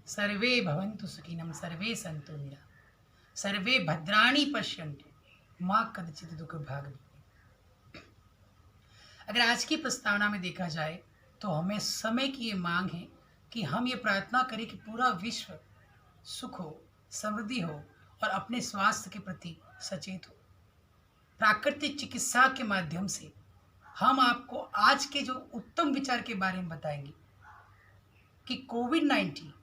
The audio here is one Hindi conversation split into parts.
सर्वे भवन्तु सुखिनः सर्वे सन्तु निरामयाः सर्वे भद्राणि पश्यन्तु मां कदाचित् दुःखभाग् भवेत्। अगर आज की प्रस्तावना में देखा जाए तो हमें समय की ये मांग है कि हम ये प्रार्थना करें कि पूरा विश्व सुख हो, समृद्धि हो और अपने स्वास्थ्य के प्रति सचेत हो। प्राकृतिक चिकित्सा के माध्यम से हम आपको आज के जो उत्तम विचार के बारे में बताएंगे कि कोविड-19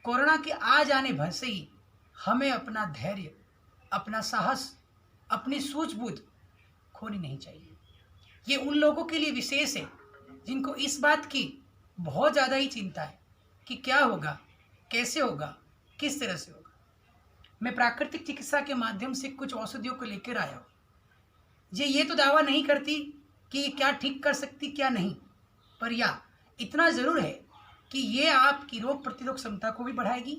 कोरोना के आ जाने भर से ही हमें अपना धैर्य, अपना साहस, अपनी सूझबूझ खोनी नहीं चाहिए। ये उन लोगों के लिए विशेष है जिनको इस बात की बहुत ज़्यादा ही चिंता है कि क्या होगा, कैसे होगा, किस तरह से होगा। मैं प्राकृतिक चिकित्सा के माध्यम से कुछ औषधियों को लेकर आया हूँ। ये तो दावा नहीं करती कि ये क्या ठीक कर सकती क्या नहीं, पर या इतना ज़रूर है कि ये आपकी रोग प्रतिरोधक क्षमता को भी बढ़ाएगी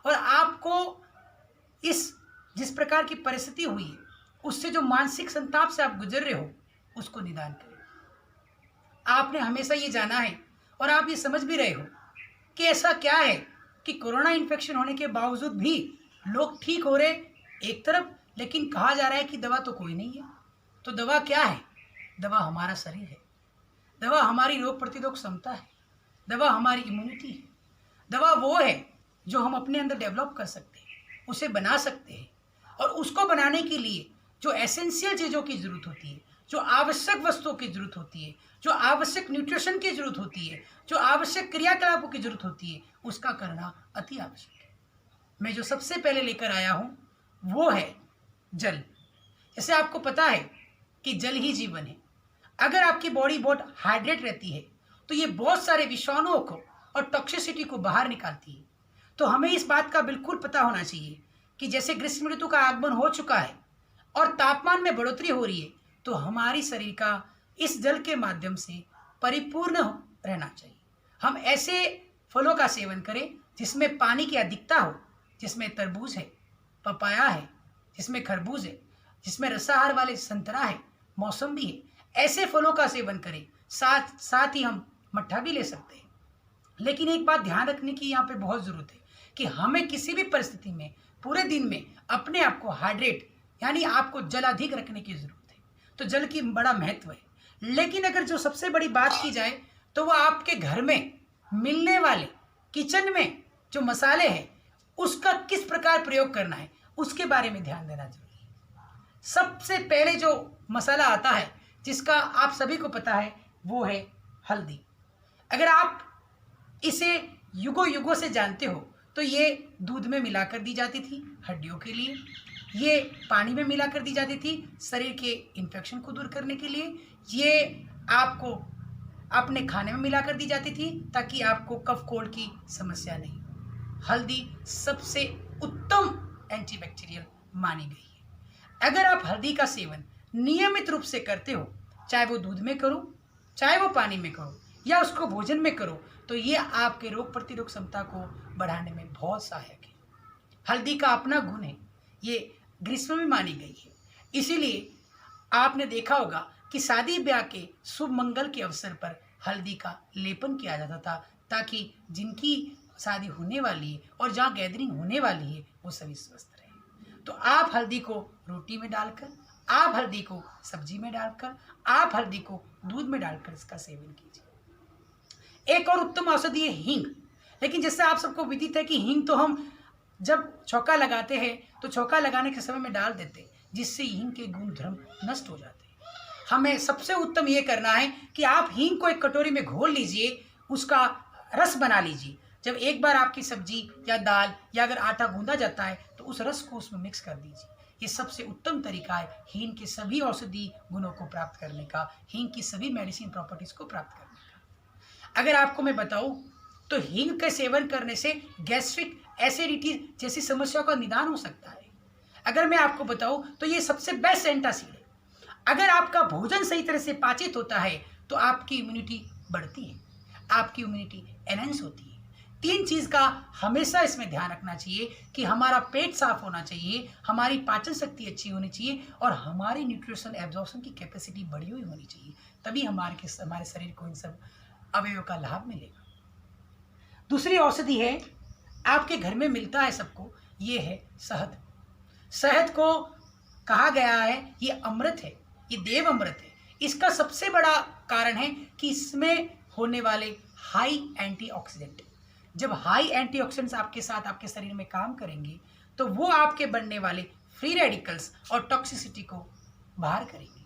और आपको इस जिस प्रकार की परिस्थिति हुई है उससे जो मानसिक संताप से आप गुजर रहे हो उसको निदान करें। आपने हमेशा ये जाना है और आप ये समझ भी रहे हो कि ऐसा क्या है कि कोरोना इन्फेक्शन होने के बावजूद भी लोग ठीक हो रहे एक तरफ, लेकिन कहा जा रहा है कि दवा तो कोई नहीं है। तो दवा क्या है? दवा हमारा शरीर है, दवा हमारी रोग प्रतिरोधक क्षमता है, दवा हमारी इम्यूनिटी है। दवा वो है जो हम अपने अंदर डेवलप कर सकते हैं, उसे बना सकते हैं और उसको बनाने के लिए जो एसेंशियल चीज़ों की ज़रूरत होती है, जो आवश्यक वस्तुओं की ज़रूरत होती है, जो आवश्यक न्यूट्रिशन की ज़रूरत होती है, जो आवश्यक क्रियाकलापों की ज़रूरत होती है, उसका करना अति आवश्यक है। मैं जो सबसे पहले लेकर आया हूँ वो है जल। जैसे आपको पता है कि जल ही जीवन है। अगर आपकी बॉडी बहुत हाइड्रेट रहती है तो ये बहुत सारे विषाणुओं को और टॉक्सिसिटी को बाहर निकालती है। तो हमें इस बात का बिल्कुल पता होना चाहिए कि जैसे ग्रीष्म ऋतु का आगमन हो चुका है और तापमान में बढ़ोतरी हो रही है, तो हमारी शरीर का इस जल के माध्यम से परिपूर्ण रहना चाहिए। हम ऐसे फलों का सेवन करें जिसमें पानी की अधिकता हो, जिसमें तरबूज है, पपाया है, जिसमें खरबूज है, जिसमें रसाहार वाले संतरा है, मौसम्बी है। ऐसे फलों का सेवन करें। साथ ही हम मट्ठा भी ले सकते हैं। लेकिन एक बात ध्यान रखने की यहाँ पे बहुत ज़रूरत है कि हमें किसी भी परिस्थिति में पूरे दिन में अपने आप को हाइड्रेट यानी आपको जल अधिक रखने की ज़रूरत है। तो जल की बड़ा महत्व है। लेकिन अगर जो सबसे बड़ी बात की जाए तो वो आपके घर में मिलने वाले किचन में जो मसाले हैं उसका किस प्रकार प्रयोग करना है उसके बारे में ध्यान देना जरूरी है। सबसे पहले जो मसाला आता है जिसका आप सभी को पता है वो है हल्दी। अगर आप इसे युगों युगों से जानते हो तो ये दूध में मिलाकर दी जाती थी हड्डियों के लिए, ये पानी में मिलाकर दी जाती थी शरीर के इन्फेक्शन को दूर करने के लिए, ये आपको अपने खाने में मिलाकर दी जाती थी ताकि आपको कफ कोल्ड की समस्या नहीं। हल्दी सबसे उत्तम एंटीबैक्टीरियल मानी गई है। अगर आप हल्दी का सेवन नियमित रूप से करते हो, चाहे वो दूध में करो, चाहे वो पानी में करो या उसको भोजन में करो, तो ये आपके रोग प्रतिरोधक क्षमता को बढ़ाने में बहुत सहायक है। हल्दी का अपना गुण है, ये ग्रीष्म में मानी गई है। इसीलिए आपने देखा होगा कि शादी ब्याह के शुभ मंगल के अवसर पर हल्दी का लेपन किया जाता था ताकि जिनकी शादी होने वाली है और जहाँ गैदरिंग होने वाली है वो सभी स्वस्थ रहे। तो आप हल्दी को रोटी में डालकर, आप हल्दी को सब्जी में डालकर, आप हल्दी को दूध में डालकर इसका सेवन कीजिए। एक और उत्तम औषधि है हींग। लेकिन जैसे आप सबको विदित है कि हींग तो हम जब चौका लगाते हैं तो चौका लगाने के समय में डाल देते हैं, जिससे हींग के गुण धर्म नष्ट हो जाते हैं। हमें सबसे उत्तम ये करना है कि आप हींग को एक कटोरी में घोल लीजिए, उसका रस बना लीजिए। जब एक बार आपकी सब्जी या दाल या अगर आटा गूंदा जाता है तो उस रस को उसमें मिक्स कर दीजिए। ये सबसे उत्तम तरीका है हींग के सभी औषधि गुणों को प्राप्त करने का, हींग की सभी मेडिसिन प्रॉपर्टीज को प्राप्त करने का। अगर आपको मैं बताऊं तो हींग के सेवन करने से गैस्ट्रिक एसिडिटी जैसी समस्याओं का निदान हो सकता है। अगर मैं आपको बताऊं तो ये सबसे बेस्ट एंटासिड है। अगर आपका भोजन सही तरह से पाचित होता है तो आपकी इम्यूनिटी बढ़ती है, आपकी इम्यूनिटी एनहेंस होती है। तीन चीज़ का हमेशा इसमें ध्यान रखना चाहिए कि हमारा पेट साफ होना चाहिए, हमारी पाचन शक्ति अच्छी होनी चाहिए और हमारी न्यूट्रिशन एब्जॉर्प्शन की कैपेसिटी बढ़ी हुई होनी चाहिए। तभी हमारे शरीर को इन सब अवयवों का लाभ मिलेगा। दूसरी औषधि है आपके घर में मिलता है सबको, ये है शहद। शहद को कहा गया है ये अमृत है, ये देव अमृत है। इसका सबसे बड़ा कारण है कि इसमें होने वाले हाई एंटीऑक्सीडेंट। जब हाई एंटीऑक्सीडेंट्स आपके साथ आपके शरीर में काम करेंगे तो वो आपके बनने वाले फ्री रेडिकल्स और टॉक्सिसिटी को बाहर करेंगे।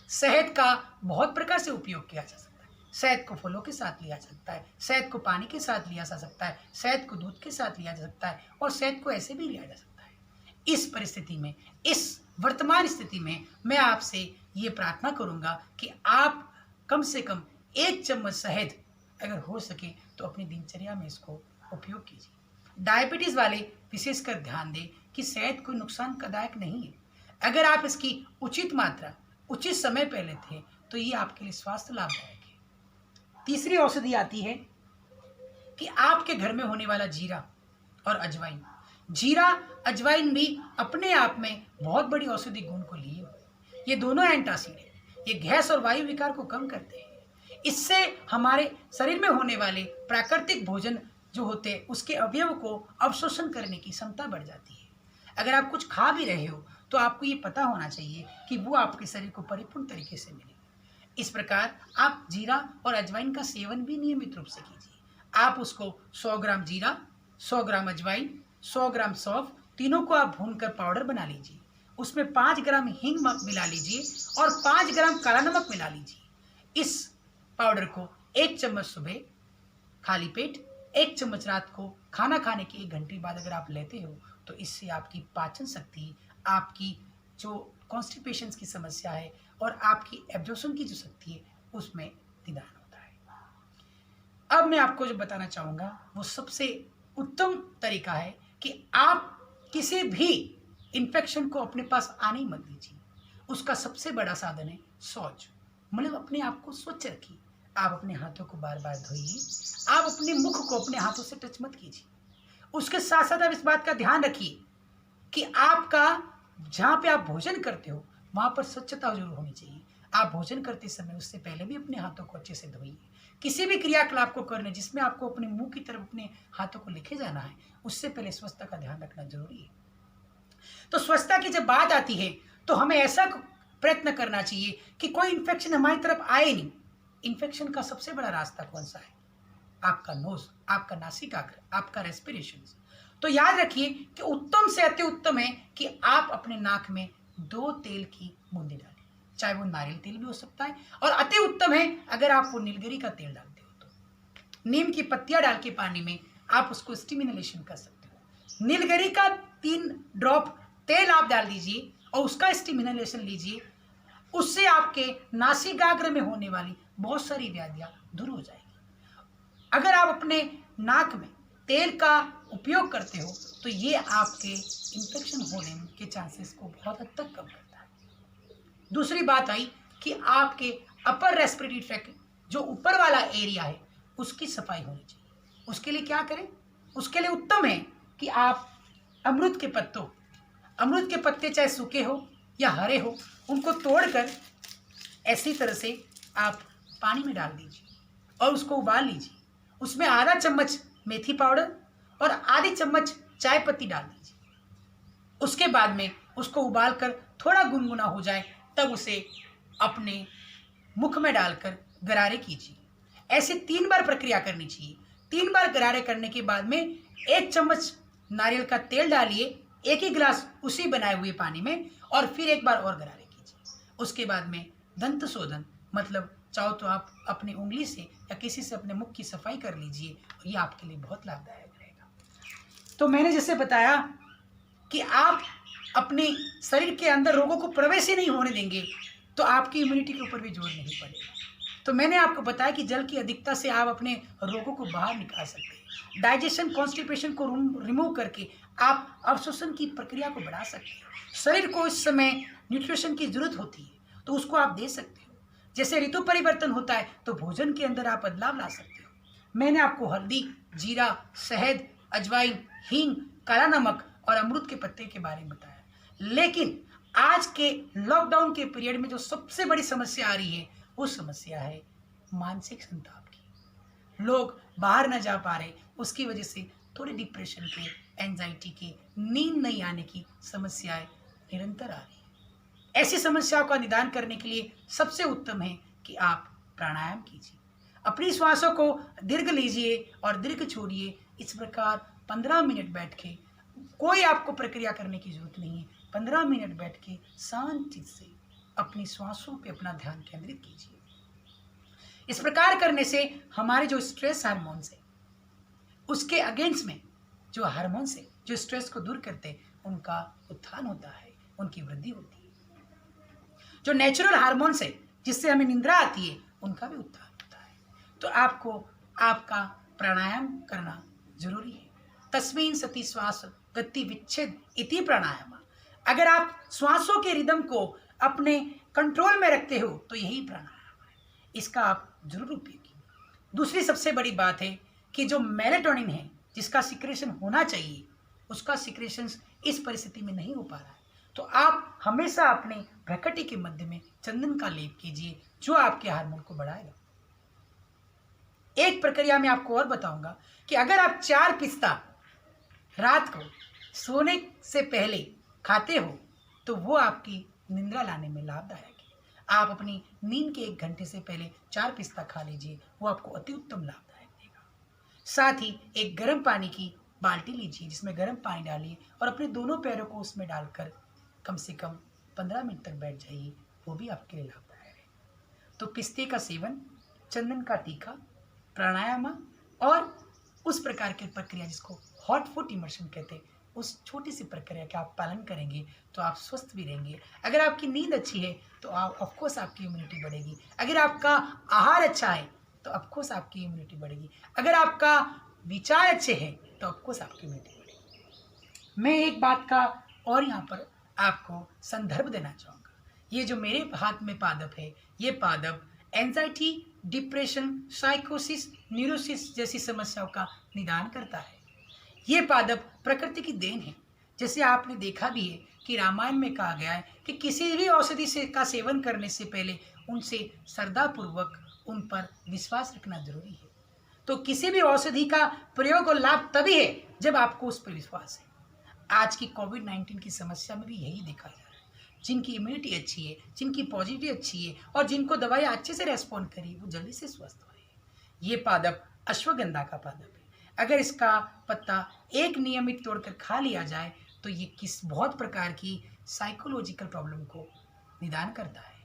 शहद का बहुत प्रकार से उपयोग किया जा सकता है। शहद को फलों के साथ लिया जा सकता है, शहद को पानी के साथ लिया जा सकता है, शहद को दूध के साथ लिया जा सकता है और शहद को ऐसे भी लिया जा सकता है। इस परिस्थिति में, इस वर्तमान स्थिति में मैं आपसे ये प्रार्थना करूंगा कि आप कम से कम 1 चम्मच शहद अगर हो सके तो अपनी दिनचर्या में इसको उपयोग कीजिए। डायबिटीज़ वाले विशेषकर ध्यान दें कि शहद कोई नुकसानदायक नहीं है। अगर आप इसकी उचित मात्रा उचित समय पर लेते हैं तो ये आपके लिए स्वास्थ्य लाभदायक है। तीसरी औषधि आती है कि आपके घर में होने वाला जीरा और अजवाइन। जीरा अजवाइन भी अपने आप में बहुत बड़ी औषधि गुण को लिए हुए। ये दोनों एंटासिड है, ये गैस और वायु विकार को कम करते हैं। इससे हमारे शरीर में होने वाले प्राकृतिक भोजन जो होते हैं उसके अवयव को अवशोषण करने की क्षमता बढ़ जाती है। अगर आप कुछ खा भी रहे हो तो आपको ये पता होना चाहिए कि वो आपके शरीर को परिपूर्ण तरीके से मिले। इस प्रकार आप जीरा और अजवाइन का सेवन भी नियमित रूप से कीजिए। आप उसको 100 ग्राम जीरा, 100 ग्राम अजवाइन, 100 ग्राम सौंफ, तीनों को आप भूनकर पाउडर बना लीजिए। उसमें 5 ग्राम हींग मिला लीजिए और 5 ग्राम काला नमक मिला लीजिए। इस पाउडर को 1 चम्मच सुबह खाली पेट, 1 चम्मच रात को खाना खाने के 1 घंटे बाद अगर आप लेते हो तो इससे आपकी पाचन शक्ति, आपकी जो कॉन्स्टिपेशन की समस्या है और आपकी एब्जॉर्प्शन की जो शक्ति है उसमें निदान होता है। अब मैं आपको जो बताना चाहूँगा वो सबसे उत्तम तरीका है कि आप किसी भी इन्फेक्शन को अपने पास आने ही मत दीजिए। उसका सबसे बड़ा साधन है शौच, मतलब अपने आप को स्वच्छ रखिए। आप अपने हाथों को बार बार धोइए। आप अपने मुख को अपने हाथों से टच मत कीजिए। उसके साथ साथ आप इस बात का ध्यान रखिए कि आपका जहाँ पे आप भोजन करते हो वहाँ पर स्वच्छता जरूर होनी चाहिए। आप भोजन करते समय उससे पहले भी अपने हाथों को अच्छे से धोइए। किसी भी क्रियाकलाप को करने जिसमें आपको अपने मुंह की तरफ अपने हाथों को लेके जाना है उससे पहले स्वच्छता का ध्यान रखना जरूरी है। तो स्वच्छता की जब बात आती है तो हमें ऐसा प्रयत्न करना चाहिए कि कोई इन्फेक्शन हमारी तरफ आए नहीं। इन्फेक्शन का सबसे बड़ा रास्ता कौन सा है? आपका नोज, आपका नासिकाग्र, आपका रेस्पिरेशन। तो याद रखिए कि उत्तम से अति उत्तम है कि आप अपने नाक में 2 तेल की बूंदे डालें, चाहे वो नारियल तेल भी हो सकता है, और अति उत्तम है अगर आप वो नीलगिरी का तेल डालते हो तो नीम की पत्तियां डाल के पानी में आप उसको स्टीम इनहेलेशन कर सकते हो। नीलगिरी का 3 ड्रॉप तेल आप डाल दीजिए और उसका स्टीम इनहेलेशन लीजिए। उससे आपके नासिकाग्र में होने वाली बहुत सारी व्याधियां दूर हो जाएगी। अगर आप अपने नाक में तेल का उपयोग करते हो तो ये आपके इन्फेक्शन होने के चांसेस को बहुत हद तक कम करता है। दूसरी बात आई कि आपके अपर रेस्पिरेटरी ट्रैक्ट जो ऊपर वाला एरिया है उसकी सफाई होनी चाहिए। उसके लिए क्या करें? उसके लिए उत्तम है कि आप अमरूद के पत्ते चाहे सूखे हो या हरे हो उनको तोड़कर ऐसी तरह से आप पानी में डाल दीजिए और उसको उबाल लीजिए। उसमें आधा चम्मच मेथी पाउडर और आधी चम्मच चाय पत्ती डाल दीजिए। उसके बाद में उसको उबालकर थोड़ा गुनगुना हो जाए तब उसे अपने मुख में डालकर गरारे कीजिए। ऐसे 3 बार प्रक्रिया करनी चाहिए। 3 बार गरारे करने के बाद में 1 चम्मच नारियल का तेल डालिए 1 ही गिलास उसी बनाए हुए पानी में और फिर 1 बार और गरारे कीजिए। उसके बाद में दंत शोधन, मतलब चाहो तो आप अपनी उंगली से या किसी से अपने मुख की सफाई कर लीजिए और ये आपके लिए बहुत लाभदायक रहेगा। तो मैंने जैसे बताया कि आप अपने शरीर के अंदर रोगों को प्रवेश ही नहीं होने देंगे तो आपकी इम्यूनिटी के ऊपर भी जोर नहीं पड़ेगा। तो मैंने आपको बताया कि जल की अधिकता से आप अपने रोगों को बाहर निकाल सकते हैं। डाइजेशन, कॉन्स्टिपेशन को रिमूव करके आप अवशोषण की प्रक्रिया को बढ़ा सकते हैं। शरीर को इस समय न्यूट्रिशन की जरूरत होती है तो उसको आप दे सकते हो। जैसे ऋतु परिवर्तन होता है तो भोजन के अंदर आप बदलाव ला सकते हो। मैंने आपको हल्दी, जीरा, शहद, अजवाइन, हींग, काला नमक और अमरूद के पत्ते के बारे में बताया। लेकिन आज के लॉकडाउन के पीरियड में जो सबसे बड़ी समस्या आ रही है वो समस्या है मानसिक संताप की। लोग बाहर न जा पा रहे, उसकी वजह से थोड़े डिप्रेशन के, एंजाइटी के, नींद नहीं आने की समस्याएं निरंतर आ रही हैं। ऐसी समस्याओं का निदान करने के लिए सबसे उत्तम है कि आप प्राणायाम कीजिए। अपनी श्वासों को दीर्घ लीजिए और दीर्घ छोड़िए। इस प्रकार 15 मिनट बैठ के, कोई आपको प्रक्रिया करने की जरूरत नहीं है, 15 मिनट बैठ के शांति से अपनी श्वासों पे अपना ध्यान केंद्रित कीजिए। इस प्रकार करने से हमारे जो स्ट्रेस हार्मोन्स है, उसके अगेंस्ट में जो हार्मोन्स है जो स्ट्रेस को दूर करते हैं, उनका उत्थान होता है, उनकी वृद्धि होती है। जो नेचुरल हार्मोन्स है जिससे हमें निंद्रा आती है, उनका भी उत्थान होता है। तो आपको आपका प्राणायाम करना जरूरी है। तस्मिन् सति श्वास गति विच्छेद इति प्राणायाम। अगर आप श्वासों के रिदम को अपने कंट्रोल में रखते हो तो यही प्राणायाम है, इसका आप जरूर उपयोग कीजिए। दूसरी सबसे बड़ी बात है कि जो मेलेटोनिन है जिसका सिक्रेशन होना चाहिए, उसका सिक्रेशन इस परिस्थिति में नहीं हो पा रहा है, तो आप हमेशा अपने भ्रकटी के मध्य में चंदन का लेप कीजिए, जो आपके हार्मोन को बढ़ाएगा। एक प्रक्रिया में आपको और बताऊंगा कि अगर आप 4 पिस्ता रात को सोने से पहले खाते हो तो वो आपकी निंद्रा लाने में लाभदायक है। आप अपनी नींद के 1 घंटे से पहले 4 पिस्ता खा लीजिए, वो आपको अति उत्तम लाभदायक देगा। साथ ही एक गर्म पानी की बाल्टी लीजिए, जिसमें गर्म पानी डालिए और अपने दोनों पैरों को उसमें डालकर कम से कम 15 मिनट तक बैठ जाइए, वो भी आपके लिए लाभदायक है। तो पिस्ते का सेवन, चंदन का टीका, प्राणायाम और उस प्रकार की प्रक्रिया जिसको हॉट फुट इमर्शन कहते हैं, उस छोटी सी प्रक्रिया का आप पालन करेंगे तो आप स्वस्थ भी रहेंगे। अगर आपकी नींद अच्छी है तो आप ऑफकोर्स आपकी इम्यूनिटी बढ़ेगी। अगर आपका आहार अच्छा है तो ऑफकोर्स आपकी इम्यूनिटी बढ़ेगी। अगर आपका विचार अच्छे हैं तो ऑफकोर्स आपकी इम्यूनिटी बढ़ेगी। मैं एक बात का और यहाँ पर आपको संदर्भ देना चाहूँगा। ये जो मेरे हाथ में पादप है, ये पादप एंजाइटी, डिप्रेशन, साइकोसिस, न्यूरोसिस जैसी समस्याओं का निदान करता है। ये पादप प्रकृति की देन है। जैसे आपने देखा भी है कि रामायण में कहा गया है कि किसी भी औषधि का सेवन करने से पहले उनसे श्रद्धापूर्वक उन पर विश्वास रखना जरूरी है। तो किसी भी औषधि का प्रयोग और लाभ तभी है जब आपको उस पर विश्वास है। आज की कोविड-19 की समस्या में भी यही देखा जा रहा है। जिनकी इम्यूनिटी अच्छी है, जिनकी पॉजिटिव अच्छी है और जिनको दवाइयाँ अच्छे से रेस्पॉन्ड करी, वो जल्दी से स्वस्थ हो रहे हैं। ये पादप अश्वगंधा का पादप है। अगर इसका पत्ता एक नियमित तोड़कर खा लिया जाए तो ये बहुत प्रकार की साइकोलॉजिकल प्रॉब्लम को निदान करता है।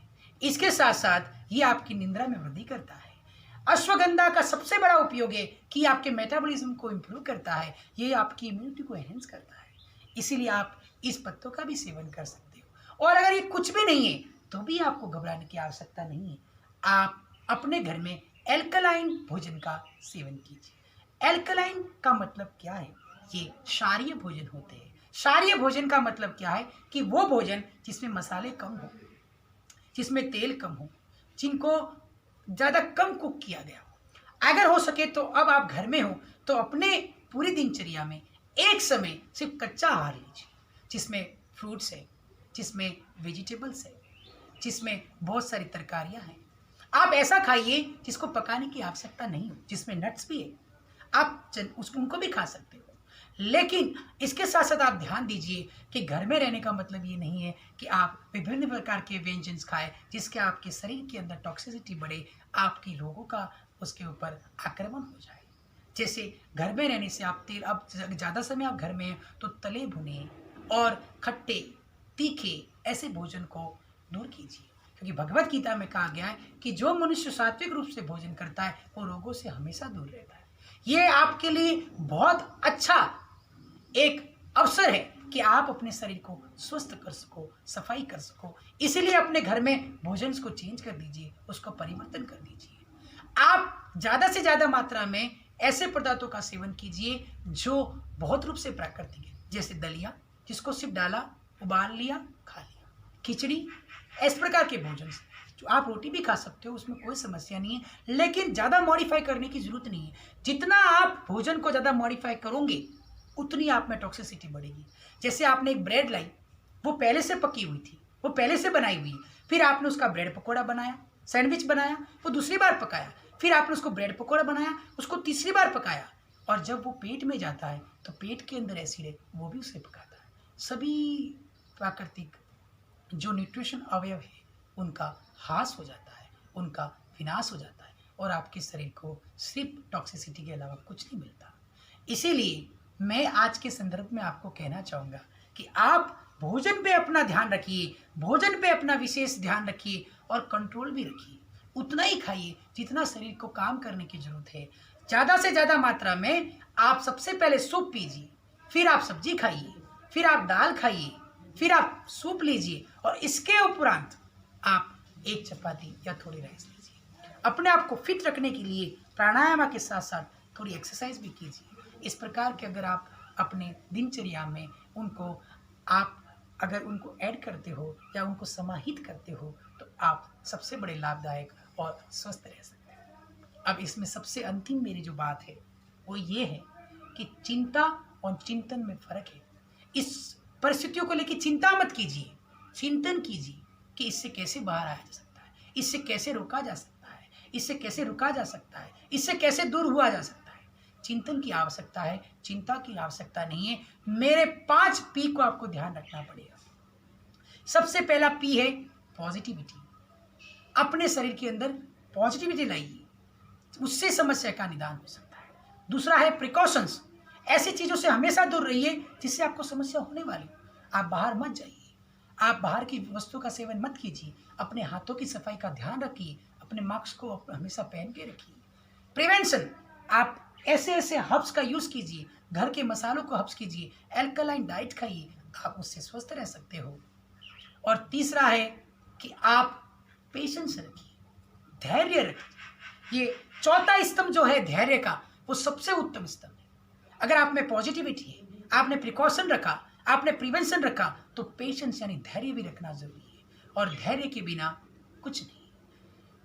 इसके साथ साथ ये आपकी निंद्रा में वृद्धि करता है। अश्वगंधा का सबसे बड़ा उपयोग है कि आपके मेटाबॉलिज्म को इम्प्रूव करता है, ये आपकी इम्यूनिटी को एनहेंस करता है। इसीलिए आप इस पत्तों का भी सेवन कर सकते हो। और अगर ये कुछ भी नहीं है तो भी आपको घबराने की आवश्यकता नहीं है। आप अपने घर में एल्कलाइन भोजन का सेवन कीजिए। एल्कलाइन का मतलब क्या है? ये क्षारीय भोजन होते हैं। क्षारीय भोजन का मतलब क्या है कि वो भोजन जिसमें मसाले कम हो, जिसमें तेल कम हो, जिनको ज़्यादा कम कुक किया गया हो। अगर हो सके तो अब आप घर में हो तो अपने पूरी दिनचर्या में एक समय सिर्फ कच्चा आहार लीजिए, जिसमें फ्रूट्स है, जिसमें वेजिटेबल्स है, जिसमें बहुत सारी तरकारियां हैं। आप ऐसा खाइए जिसको पकाने की आवश्यकता नहीं हो, जिसमें नट्स भी है, आप उनको भी खा सकते हो। लेकिन इसके साथ साथ आप ध्यान दीजिए कि घर में रहने का मतलब ये नहीं है कि आप विभिन्न प्रकार के व्यंजन खाएं जिसके आपके शरीर के अंदर टॉक्सिसिटी बढ़े, आपकी रोगों का उसके ऊपर आक्रमण हो जाए। जैसे घर में रहने से आप तेल, अब ज़्यादा समय आप घर में हैं तो तले भुने और खट्टे, तीखे ऐसे भोजन को दूर कीजिए, क्योंकि भगवत गीता में कहा गया है कि जो मनुष्य सात्विक रूप से भोजन करता है वो रोगों से हमेशा दूर रहता है। ये आपके लिए बहुत अच्छा एक अवसर है कि आप अपने शरीर को स्वस्थ कर सको, सफाई कर सको। इसीलिए अपने घर में भोजन को चेंज कर दीजिए, उसको परिवर्तन कर दीजिए। आप ज़्यादा से ज़्यादा मात्रा में ऐसे पदार्थों का सेवन कीजिए जो बहुत रूप से प्राकृतिक है, जैसे दलिया, जिसको सिर्फ डाला, उबाल लिया, खा लिया, खिचड़ी, इस प्रकार के भोजन से जो आप रोटी भी खा सकते हो, उसमें कोई समस्या नहीं है। लेकिन ज़्यादा मॉडिफाई करने की जरूरत नहीं है। जितना आप भोजन को ज़्यादा मॉडिफाई करोगे उतनी आप में टॉक्सिसिटी बढ़ेगी। जैसे आपने एक ब्रेड लाई, वो पहले से पकी हुई थी, वो पहले से बनाई हुई, फिर आपने उसका ब्रेड पकौड़ा बनाया, सैंडविच बनाया, वो दूसरी बार पकाया, फिर आपने उसको ब्रेड पकौड़ा बनाया, उसको तीसरी बार पकाया, और जब वो पेट में जाता है तो पेट के अंदर एसिड है, वो भी उसे पकाता है। सभी प्राकृतिक जो न्यूट्रिशन अवयव है उनका ह्रास हो जाता है, उनका विनाश हो जाता है और आपके शरीर को सिर्फ टॉक्सिसिटी के अलावा कुछ नहीं मिलता। इसीलिए मैं आज के संदर्भ में आपको कहना चाहूँगा कि आप भोजन पे अपना ध्यान रखिए, भोजन पे अपना विशेष ध्यान रखिए और कंट्रोल भी रखिए। उतना ही खाइए जितना शरीर को काम करने की ज़रूरत है। ज़्यादा से ज़्यादा मात्रा में आप सबसे पहले सूप पीजिए, फिर आप सब्जी खाइए, फिर आप दाल खाइए, फिर आप सूप लीजिए और इसके उपरांत आप एक चपाती या थोड़ी राइस लीजिए। अपने आप को फिट रखने के लिए प्राणायाम के साथ साथ थोड़ी एक्सरसाइज भी कीजिए। इस प्रकार के अगर आप अपने दिनचर्या में आप अगर उनको ऐड करते हो या उनको समाहित करते हो तो आप सबसे बड़े लाभदायक और स्वस्थ रह सकते हैं। अब इसमें सबसे अंतिम मेरी जो बात है वो ये है कि चिंता और चिंतन में फ़र्क है। इस परिस्थितियों को लेकर चिंता मत कीजिए, चिंतन कीजिए कि इससे कैसे बाहर आया जा सकता है, इससे कैसे रोका जा सकता है, इससे कैसे रुका जा सकता है, इससे कैसे दूर हुआ जा सकता है। चिंतन की आवश्यकता है, चिंता की आवश्यकता नहीं है। मेरे 5 पी को आपको ध्यान रखना पड़ेगा। सबसे पहला पी है पॉजिटिविटी। अपने शरीर के अंदर पॉजिटिविटी लाइए, उससे समस्या का निदान हो सकता है। दूसरा है प्रिकॉशंस। ऐसी चीज़ों से हमेशा दूर रहिए जिससे आपको समस्या होने वाली हो। आप बाहर मत जाइए, आप बाहर की वस्तु का सेवन मत कीजिए। अपने हाथों की सफाई का ध्यान रखिए, अपने मास्क को हमेशा पहन के रखिए। प्रिवेंशन, आप ऐसे ऐसे हर्ब्स का यूज़ कीजिए, घर के मसालों को हर्ब्स कीजिए, एल्कलाइन डाइट खाइए, आप उससे स्वस्थ रह सकते हो। और तीसरा है कि आप पेशेंस रखिए, धैर्य रखिए। ये चौथा स्तंभ जो है धैर्य का, वो सबसे उत्तम स्तंभ है। अगर आप में पॉजिटिविटी है, आपने प्रिकॉशन रखा, आपने प्रिवेंशन रखा, तो पेशेंस यानी धैर्य भी रखना जरूरी है। और धैर्य के बिना कुछ नहीं।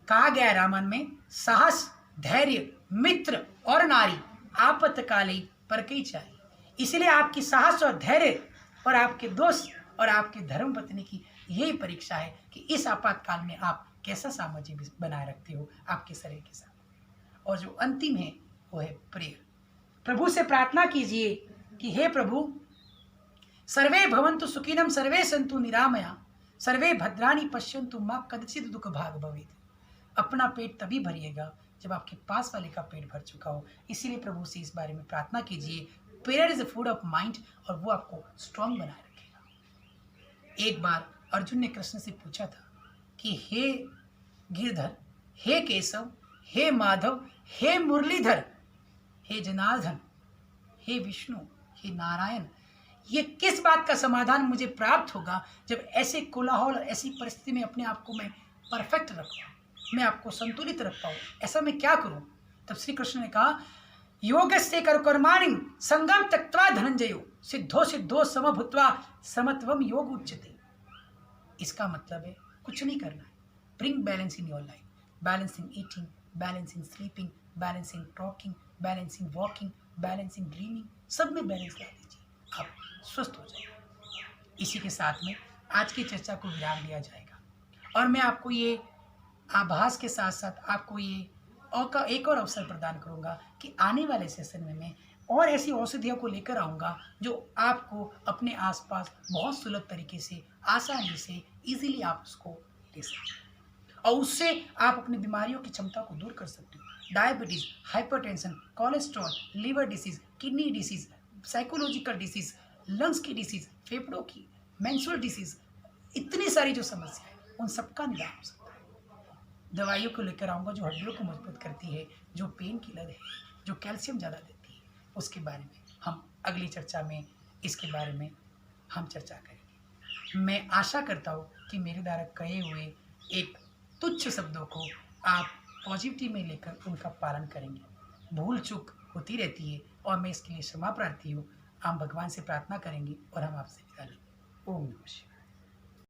कहा गया है रामायण में, साहस, धैर्य, मित्र और नारी आपत्काले परकै चारी। इसलिए आपकी साहस और धैर्य और आपके दोस्त और आपके धर्म पत्नी की यही परीक्षा है कि इस आपातकाल में आप कैसा सामंजस्य बनाए रखते हो आपके शरीर के साथ। और जो अंतिम है वो है प्रेयर। प्रभु से प्रार्थना कीजिए कि हे प्रभु, सर्वे भवन्तु सुखिनः, सर्वे सन्तु निरामया, सर्वे भद्राणि पश्यन्तु मा कदाचित् दुःख भाग् भवेत्। अपना पेट तभी भरिएगा जब आपके पास वाले का पेट भर चुका हो। इसीलिए प्रभु से इस बारे में प्रार्थना कीजिए। Prayer is the food of mind और वो आपको स्ट्रांग बनाए रखेगा। एक बार अर्जुन ने कृष्ण से पूछा था कि हे गिरधर, हे केशव, हे माधव, हे मुरलीधर, हे जनार्दन, हे विष्णु, हे नारायण, ये किस बात का समाधान मुझे प्राप्त होगा जब ऐसे कोलाहल और ऐसी परिस्थिति में अपने आप को मैं परफेक्ट रख पाऊँ, मैं आपको संतुलित रख पाऊँ, ऐसा मैं क्या करूँ? तब श्री कृष्ण ने कहा, योगस्य कर्माणि संगम त्यक्त्वा धनंजयो सिद्धो सिद्धो समभूत्वा समत्वम योग उच्यते। इसका मतलब है कुछ नहीं करना है। Bring balance in your life, balance in eating, balance in sleeping, balance in talking, balance in walking, balance in dreaming, सब में बैलेंस ला दीजिए, आप स्वस्थ हो जाएंगे। इसी के साथ में आज की चर्चा को विराम दिया जाएगा और मैं आपको ये आभास के साथ साथ आपको ये एक और अवसर प्रदान करूंगा कि आने वाले सेशन में मैं और ऐसी औषधियों को लेकर आऊँगा जो आपको अपने आसपास बहुत सुलभ तरीके से, आसानी से, इजीली आप उसको ले सकते और उससे आप अपनी बीमारियों की क्षमता को दूर कर सकते हो। Diabetes, hypertension, cholesterol, liver disease, kidney disease, psychological disease, lungs की डिसीज़, फेफड़ों की, मेंस्ट्रुअल डिसीज़, इतनी सारी जो समस्या है उन सबका निदान हो सकता है। दवाइयों को लेकर आऊँगा जो हड्डियों को मजबूत करती है, जो पेन किलर है, जो कैल्शियम ज़्यादा देती है, उसके बारे में हम अगली चर्चा में इसके बारे में हम चर्चा करेंगे। मैं आशा करता हूँ कि मेरे द्वारा कहे हुए एक तुच्छ शब्दों को आप पॉजिटिव में लेकर उनका पालन करेंगे। भूल चूक होती रहती है और मैं इसके लिए क्षमा प्रार्थी हूँ। हम भगवान से प्रार्थना करेंगे और हम आपसे विदा लेंगे। ओम नमः शिवाय।